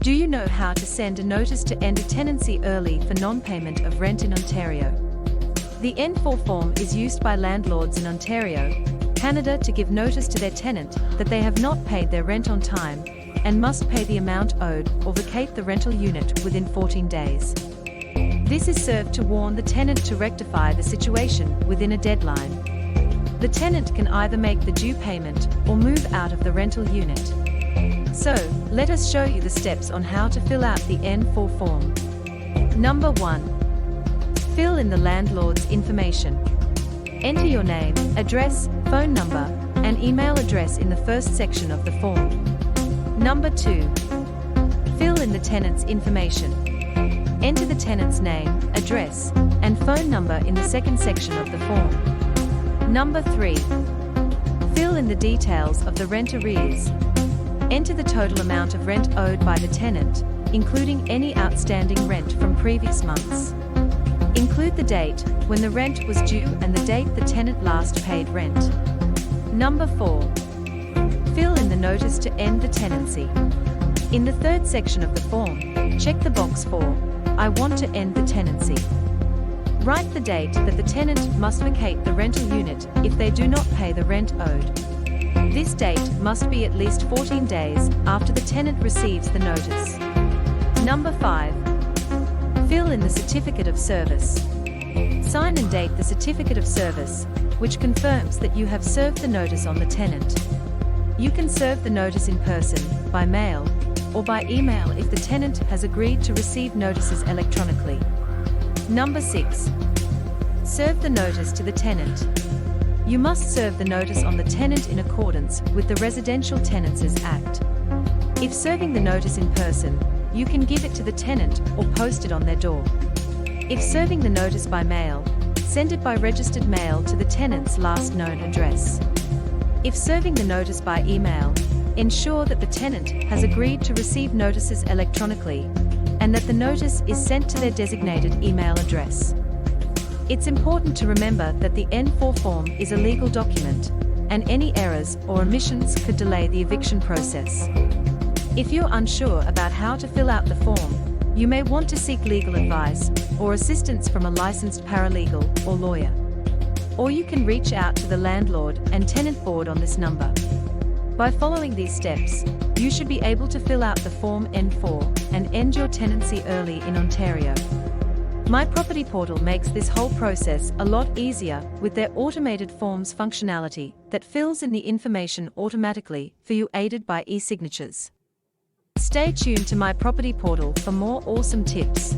Do you know how to send a notice to end a tenancy early for non-payment of rent in Ontario? The N4 form is used by landlords in Ontario, Canada to give notice to their tenant that they have not paid their rent on time and must pay the amount owed or vacate the rental unit within 14 days. This is served to warn the tenant to rectify the situation within a deadline. The tenant can either make the due payment or move out of the rental unit. So, let us show you the steps on how to fill out the N4 form. Number 1. Fill in the landlord's information. Enter your name, address, phone number, and email address in the first section of the form. Number 2. Fill in the tenant's information. Enter the tenant's name, address, and phone number in the second section of the form. Number 3. Fill in the details of the rent arrears. Enter the total amount of rent owed by the tenant, including any outstanding rent from previous months. Include the date when the rent was due and the date the tenant last paid rent. Number 4. Fill in the notice to end the tenancy. In the third section of the form, check the box for "I want to end the tenancy." Write the date that the tenant must vacate the rental unit if they do not pay the rent owed. This date must be at least 14 days after the tenant receives the notice. Number 5. Fill in the certificate of service. Sign and date the certificate of service, which confirms that you have served the notice on the tenant. You can serve the notice in person, by mail, or by email if the tenant has agreed to receive notices electronically. Number 6. Serve the notice to the tenant. You must serve the notice on the tenant in accordance with the Residential Tenancies Act. If serving the notice in person, you can give it to the tenant or post it on their door. If serving the notice by mail, send it by registered mail to the tenant's last known address. If serving the notice by email, ensure that the tenant has agreed to receive notices electronically and that the notice is sent to their designated email address. It's important to remember that the N4 form is a legal document, and any errors or omissions could delay the eviction process. If you're unsure about how to fill out the form, you may want to seek legal advice or assistance from a licensed paralegal or lawyer. Or you can reach out to the Landlord and Tenant Board on this number. By following these steps, you should be able to fill out the Form N4 and end your tenancy early in Ontario. My Property Portal makes this whole process a lot easier with their automated forms functionality that fills in the information automatically for you, aided by e-signatures. Stay tuned to My Property Portal for more awesome tips.